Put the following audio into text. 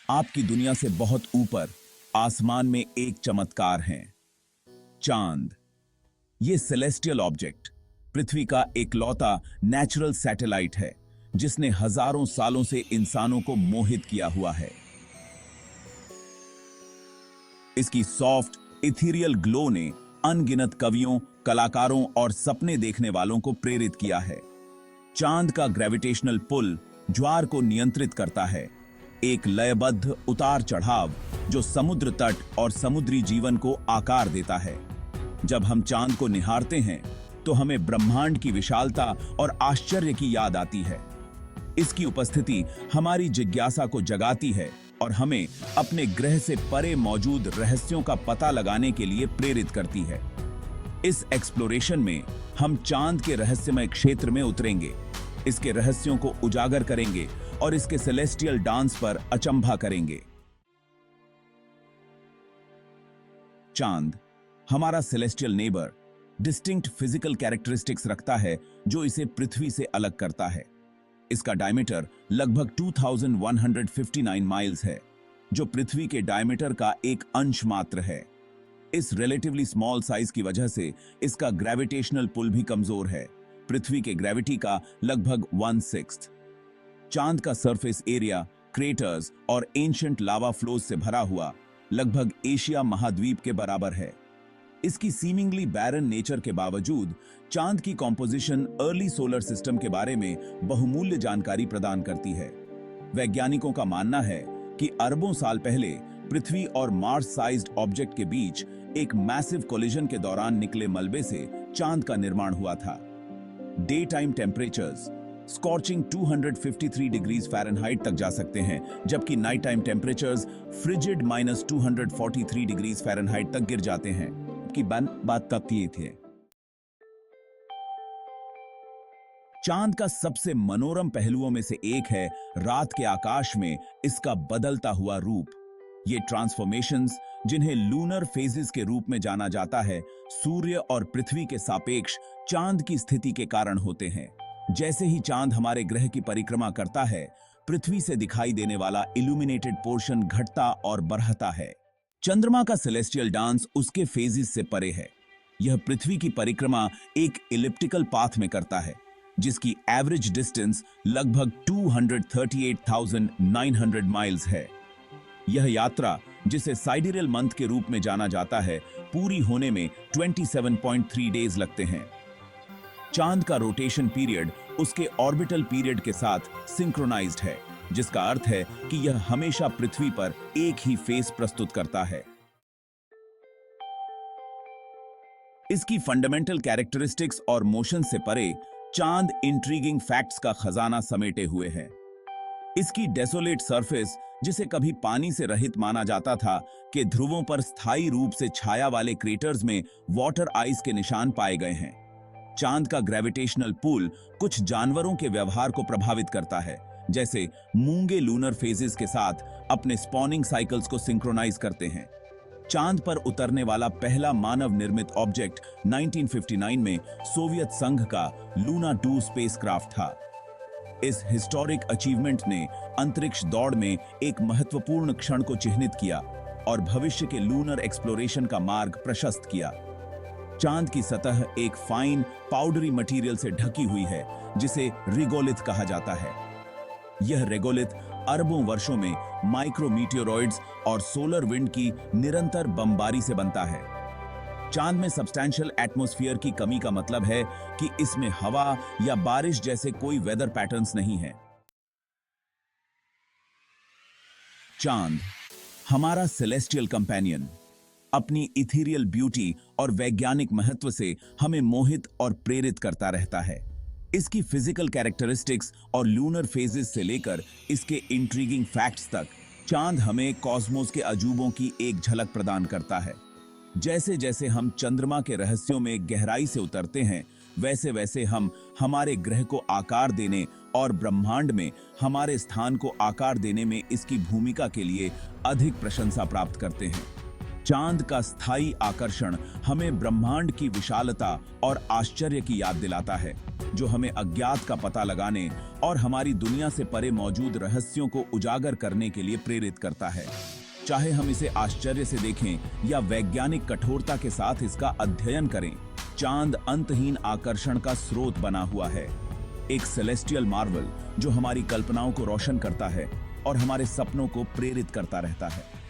आपकी दुनिया से बहुत ऊपर आसमान में एक चमत्कार है, चांद। ये सेलेस्टियल ऑब्जेक्ट पृथ्वी का एकलौता नेचुरल सैटेलाइट है जिसने हजारों सालों से इंसानों को मोहित किया हुआ है। इसकी सॉफ्ट इथीरियल ग्लो ने अनगिनत कवियों, कलाकारों और सपने देखने वालों को प्रेरित किया है। चांद का ग्रेविटेशनल पुल ज्वार को नियंत्रित करता है, एक लयबद्ध उतार चढ़ाव जो समुद्र तट और समुद्री जीवन को आकार देता है। जब हम चांद को निहारते हैं तो हमें ब्रह्मांड की विशालता और आश्चर्य की याद आती है। इसकी उपस्थिति हमारी जिज्ञासा को जगाती है और हमें अपने ग्रह से परे मौजूद रहस्यों का पता लगाने के लिए प्रेरित करती है। इस एक्सप्लोरेशन में हम चांद के रहस्यमय क्षेत्र में उतरेंगे, इसके रहस्यों को उजागर करेंगे और इसके सेलेस्टियल डांस पर अचंभा करेंगे। चांद, हमारा celestial neighbour, distinct physical characteristics रखता है जो इसे पृथ्वी से अलग करता है। इसका डायमीटर लगभग 2159 माइल्स है, जो पृथ्वी के डायमीटर का एक अंश मात्र है। इस रिलेटिवली स्मॉल साइज की वजह से इसका ग्रेविटेशनल पुल भी कमजोर है, पृथ्वी के ग्रेविटी का लगभग 1/6। चांद का सरफेस एरिया क्रेटर्स और एंशिएंट लावा फ्लोज से भरा हुआ लगभग एशिया महाद्वीप के बराबर है। इसकी सीमिंगली बैरन नेचर के बावजूद चांद की कॉम्पोजिशन अर्ली सोलर सिस्टम के बारे में बहुमूल्य जानकारी प्रदान करती है। वैज्ञानिकों का मानना है कि अरबों साल पहले पृथ्वी और मार्स साइज्ड ऑब्जेक्ट के बीच एक मैसिव कोलिजन के दौरान निकले मलबे से चांद का निर्माण हुआ था। Day time temperatures scorching 253 degrees Fahrenheit तक जा सकते हैं, जबकि night time temperatures frigid -243 degrees Fahrenheit तक गिर जाते हैं। की बात कब की थे। चांद का सबसे मनोरम पहलुओं में से एक है रात के आकाश में इसका बदलता हुआ रूप। ये ट्रांसफॉर्मेशंस, जिन्हें लूनर फेजेस के रूप में जाना जाता है, सूर्य और पृथ्वी के सापेक्ष चांद की स्थिति के कारण होते हैं। जैसे ही चांद हमारे ग्रह की परिक्रमा करता है, पृथ्वी से दिखाई देने वाला इल्यूमिनेटेड पोर्शन घटता और बढ़ता है। चंद्रमा का सेलेस्टियल डांस उसके फेजेस से परे है। यह पृथ्वी की परिक्रमा एक इलिप्टिकल पाथ में करता है, जिसकी एवरेज डिस्टेंस लगभग 238,900 माइल्स है। यह यात्रा, जिसे साइडिरल मंथ के रूप में जाना जाता है, पूरी होने में 27.3 डेज लगते हैं। चांद का रोटेशन पीरियड उसके ऑर्बिटल पीरियड के साथ सिंक्रोनाइज्ड है, जिसका अर्थ है कि यह हमेशा पृथ्वी पर एक ही फेस प्रस्तुत करता है। इसकी फंडामेंटल कैरेक्टरिस्टिक्स और मोशन से परे चांद इंट्रीगिंग फैक्ट्स का खजाना समेटे हुए है। इसकी डेसोलेट सरफेस, जिसे कभी पानी से रहित माना जाता था, के ध्रुवों पर स्थायी रूप से छाया वाले क्रेटर्स में वाटर आइस के निशान पाए गए हैं। चांद का ग्रेविटेशनल पुल कुछ जानवरों के व्यवहार को प्रभावित करता है, जैसे मूंगे लूनर फेजेस के साथ अपने स्पॉनिंग साइकिल्स को सिंक्रोनाइज करते हैं। चांद पर उतरने वाला पहला मानव निर्मित ऑब्जेक्ट 1959 में सोवियत संघ का लूना 2 स्पेसक्राफ्ट था। इस हिस्टोरिक अचीवमेंट ने अंतरिक्ष दौड़ में एक महत्वपूर्ण क्षण को चिह्नित किया और भविष्य के लूनर एक्सप्लोरेशन का मार्ग प्रशस्त किया। चांद की सतह एक फाइन पाउडरी मटेरियल से ढकी हुई है, जिसे रिगोलिथ कहा जाता है। यह रेगोलिथ अरबों वर्षों में माइक्रोमीटियोरॉइड्स और सोलर विंड की निरंतर बमबारी से बनता है। चांद में सब्सटैंशियल एटमॉस्फेयर की कमी का मतलब है कि इसमें हवा या बारिश जैसे कोई वेदर पैटर्न्स नहीं है। चांद, हमारा सेलेस्टियल कंपेनियन, अपनी इथीरियल ब्यूटी और वैज्ञानिक महत्व से हमें मोहित और प्रेरित करता रहता है। इसकी फिजिकल कैरेक्टरिस्टिक्स और लूनर फेजेस से लेकर इसके इंट्रीगिंग फैक्ट्स तक, चांद हमें कॉस्मोस के अजूबों की एक झलक प्रदान करता है। जैसे जैसे हम चंद्रमा के रहस्यों में गहराई से उतरते हैं, वैसे वैसे हम हमारे ग्रह को आकार देने और ब्रह्मांड में हमारे स्थान को आकार देने में इसकी भूमिका के लिए अधिक प्रशंसा प्राप्त करते हैं। चांद का स्थायी आकर्षण हमें ब्रह्मांड की विशालता और आश्चर्य की याद दिलाता है, जो हमें अज्ञात का पता लगाने और हमारी दुनिया से परे मौजूद रहस्यों को उजागर करने के लिए प्रेरित करता है। चाहे हम इसे आश्चर्य से देखें या वैज्ञानिक कठोरता के साथ इसका अध्ययन करें, चांद अंतहीन आकर्षण का स्रोत बना हुआ है, एक सेलेस्टियल मार्वल जो हमारी कल्पनाओं को रोशन करता है और हमारे सपनों को प्रेरित करता रहता है।